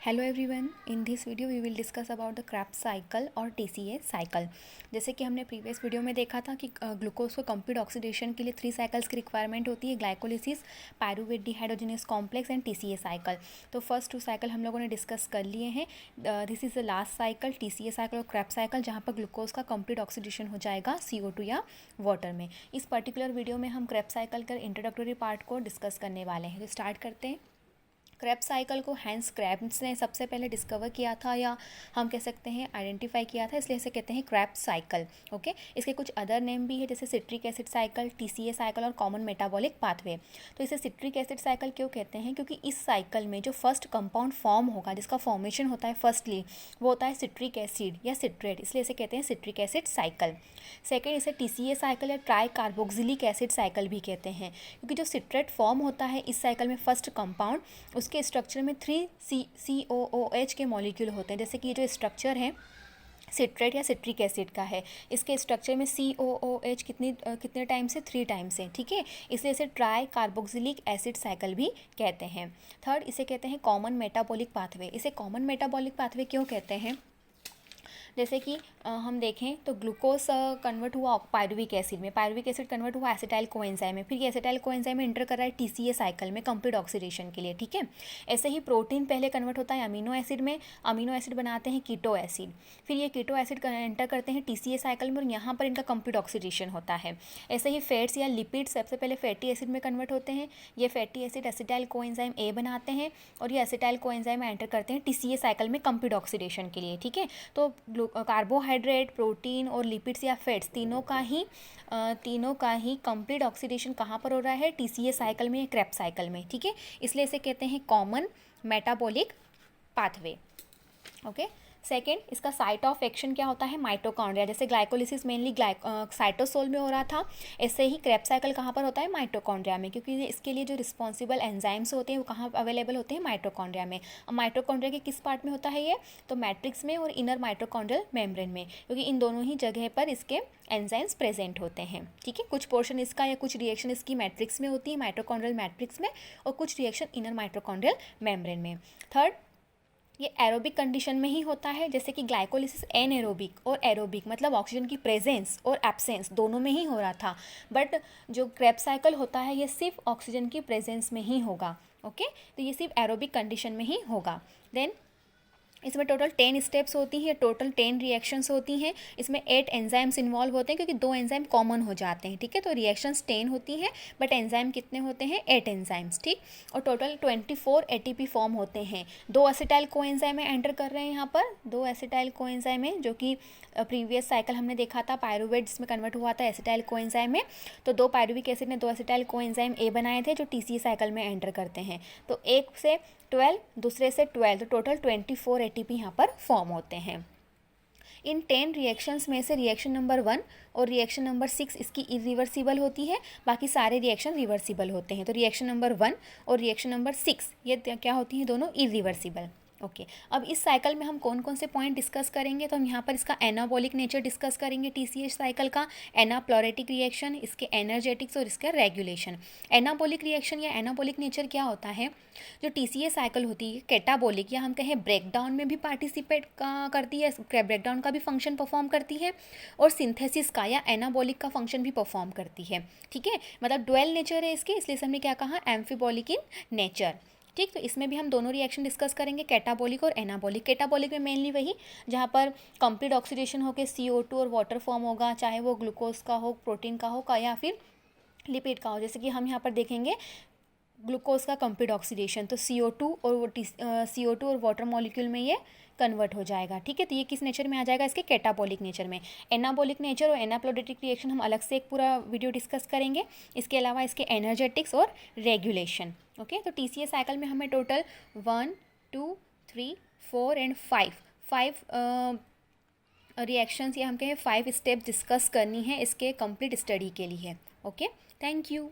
Hello everyone, in this video we will discuss about the Krebs cycle और TCA cycle. जैसे कि हमने previous video में देखा था कि ग्लूकोज को कंप्लीट ऑक्सीडेशन के लिए 3 साइकिल्स की रिक्वायरमेंट होती है, glycolysis, pyruvate dehydrogenase complex and TCA cycle. तो फर्स्ट 2 साइकिल हम लोगों ने डिस्कस कर लिए हैं। This is the last cycle, TCA cycle और क्रेब्स साइकिल, जहाँ पर ग्लूकोज का कंप्लीट ऑक्सीडेशन हो जाएगा CO2 या वाटर में। इस पर्टिकुलर वीडियो में हम क्रेब्स साइकिल का इंट्रोडक्टरी पार्ट को डिस्कस करने वाले हैं। तो स्टार्ट करते हैं। क्रेब्स साइकिल को हैंस क्रेब्स ने सबसे पहले डिस्कवर किया था, या हम कह सकते हैं आइडेंटिफाई किया था, इसलिए इसे कहते हैं क्रेब्स साइकिल। ओके, इसके कुछ अदर नेम भी है, जैसे citric acid cycle, TCA cycle और कॉमन मेटाबॉलिक पाथवे। तो इसे सिट्रिक एसिड साइकिल क्यों कहते हैं? क्योंकि इस साइकिल में जो फर्स्ट कंपाउंड फॉर्म होगा, जिसका फॉर्मेशन होता है फर्स्टली, वो होता है सिट्रिक एसिड या सिट्रेट, इसलिए इसे कहते हैं सिट्रिक एसिड साइकिल। सेकेंड, इसे टीसीए साइकिल या ट्राई कार्बोक्सिलिक एसिड साइकिल भी कहते हैं, क्योंकि जो सिट्रेट फॉर्म होता है इस साइकिल में फर्स्ट कंपाउंड, उसके स्ट्रक्चर में 3 COOH के मॉलिक्यूल होते हैं। जैसे कि ये जो स्ट्रक्चर है सिट्रेट या सिट्रिक एसिड का है, इसके स्ट्रक्चर में COOH कितने टाइम से 3 टाइम से, ठीक है, इसलिए इसे ट्राई कार्बोक्सिलिक एसिड साइकिल भी कहते हैं। थर्ड, इसे कहते हैं कॉमन मेटाबॉलिक पाथवे। इसे कॉमन मेटाबॉलिक पाथवे क्यों कहते हैं? जैसे कि हम देखें तो ग्लूकोज कन्वर्ट हुआ पायरुविक एसिड में, पायरुविक एसिड कन्वर्ट हुआ एसिटाइल कोएंजाइम में, फिर ये एसिटाइल कोएंजाइम में इंटर कर रहा है टीसीए साइकिल में कंप्लीट ऑक्सीडेशन के लिए, ठीक है। ऐसे ही प्रोटीन पहले कन्वर्ट होता है अमीनो एसिड में, अमीनो एसिड बनाते हैं कीटो एसिड, फिर ये कीटो एसिड एंटर करते हैं टीसीए साइकिल में और यहाँ पर इनका कंप्लीट ऑक्सीडेशन होता है। ऐसे ही फैट्स या लिपिड सबसे पहले फैटी एसिड में कन्वर्ट होते हैं, ये fatty acid acetyl coenzyme A बनाते हैं और ये एसिटाइल कोएंजाइम एंटर करते हैं टीसीए साइकिल में कंप्लीट ऑक्सीडेशन के लिए, ठीक है। तो कार्बोहाइड्रेट, प्रोटीन और लिपिड्स या फैट्स तीनों का ही कंप्लीट ऑक्सीडेशन कहाँ पर हो रहा है? टीसीए साइकिल में या क्रेब्स साइकिल में, ठीक है। इसलिए इसे कहते हैं common metabolic pathway. Okay, second, इसका साइट ऑफ एक्शन क्या होता है? माइटोकॉन्ड्रिया। जैसे ग्लाइकोलिसिस मेनली साइटोसोल में हो रहा था, ऐसे ही क्रेब्स साइकिल कहाँ पर होता है? माइटोकॉन्ड्रिया में, क्योंकि इसके लिए जो रिस्पॉन्सिबल एंजाइम्स होते हैं वो कहाँ अवेलेबल होते हैं? माइटोकॉन्ड्रिया में। अब माइटोकॉन्ड्रिया के किस पार्ट में होता है ये? तो मैट्रिक्स में और इनर माइटोकॉन्ड्रियल मेम्ब्रेन में, क्योंकि इन दोनों ही जगह पर इसके एंजाइम्स प्रेजेंट होते हैं, ठीक है। कुछ पोर्शन इसका या कुछ रिएक्शन इसकी मैट्रिक्स में होती है, माइटोकॉन्ड्रियल मैट्रिक्स में, और कुछ रिएक्शन इनर माइटोकॉन्ड्रियल मेम्ब्रेन में। थर्ड, ये एरोबिक कंडीशन में ही होता है, जैसे कि ग्लाइकोलिसिस एनएरोबिक और एरोबिक, मतलब ऑक्सीजन की प्रेजेंस और एब्सेंस दोनों में ही हो रहा था, बट जो क्रेब्स साइकिल होता है ये सिर्फ ऑक्सीजन की प्रेजेंस में ही होगा। ओके, तो ये सिर्फ एरोबिक कंडीशन में ही होगा। देन इसमें टोटल 10 स्टेप्स होती हैं, टोटल 10 रिएक्शंस होती हैं, इसमें 8 एंजाइम्स इन्वॉल्व होते हैं, क्योंकि 2 एंजाइम कॉमन हो जाते हैं, ठीक है। तो रिएक्शंस 10 होती हैं, बट एंजाइम कितने होते हैं? 8 एंजाइम्स, ठीक। और टोटल 24 ATP फॉर्म होते हैं। 2 एसिटाइल कोएंजाइम में एंटर कर रहे हैं यहाँ पर, 2 एसिटाइल कोएंजाइम में, जो कि प्रीवियस साइकिल हमने देखा था पायरुवेट, जिसमें कन्वर्ट हुआ था एसिटाइल कोएंजाइम में। तो 2 पायरुविक एसिड ने 2 एसिटाइल कोएंजाइम A बनाए थे, जो टीसीए साइकिल में एंटर करते हैं। तो एक से 12, दूसरे से 12, तो टोटल 24 ATP यहाँ पर फॉर्म होते हैं। इन 10 रिएक्शंस में से रिएक्शन नंबर 1 और रिएक्शन नंबर 6 इसकी इरिवर्सिबल होती है, बाकी सारे रिएक्शन रिवर्सिबल होते हैं। तो रिएक्शन नंबर 1 और रिएक्शन नंबर 6 ये क्या होती हैं? दोनों इरिवर्सिबल। ओके, अब इस साइकिल में हम कौन कौन से पॉइंट डिस्कस करेंगे? तो हम यहाँ पर इसका एनाबॉलिक नेचर डिस्कस करेंगे, टीसीए साइकिल का एनाप्लोरेटिक रिएक्शन, इसके एनर्जेटिक्स और इसका रेगुलेशन। एनाबॉलिक रिएक्शन या एनाबॉलिक नेचर क्या होता है? जो टीसीए साइकिल होती है कैटाबॉलिक, या हम कहें ब्रेकडाउन में भी पार्टिसिपेट करती है, ब्रेकडाउन का भी फंक्शन परफॉर्म करती है, और सिंथेसिस का या एनाबॉलिक का फंक्शन भी परफॉर्म करती है, ठीक है। मतलब डुअल नेचर है इसके, इसलिए हमने क्या कहा? एम्फीबॉलिक इन नेचर, ठीक। तो इसमें भी हम दोनों रिएक्शन डिस्कस करेंगे, कैटाबॉलिक और एनाबॉलिक। कैटाबॉलिक में मेनली वही जहाँ पर कंप्लीट ऑक्सीडेशन होकर CO2 और वाटर फॉर्म होगा, चाहे वो ग्लूकोज का हो, प्रोटीन का हो, या फिर लिपिड का हो। जैसे कि हम यहाँ पर देखेंगे ग्लूकोज का कंप्लीट ऑक्सीडेशन, तो CO2 और वाटर मॉलिक्यूल में ये कन्वर्ट हो जाएगा, ठीक है। तो ये किस नेचर में आ जाएगा? इसके कैटाबॉलिक नेचर में। एनाबॉलिक नेचर और एनाप्लोरेटिक रिएक्शन हम अलग से एक पूरा वीडियो डिस्कस करेंगे। इसके अलावा इसके एनर्जेटिक्स और रेगुलेशन। ओके, तो टीसीए साइकिल में हमें टोटल 1, 2, 3, 4 एंड 5 रिएक्शंस या हम कहें 5 स्टेप डिस्कस करनी है इसके कंप्लीट स्टडी के लिए। Okay, thank you.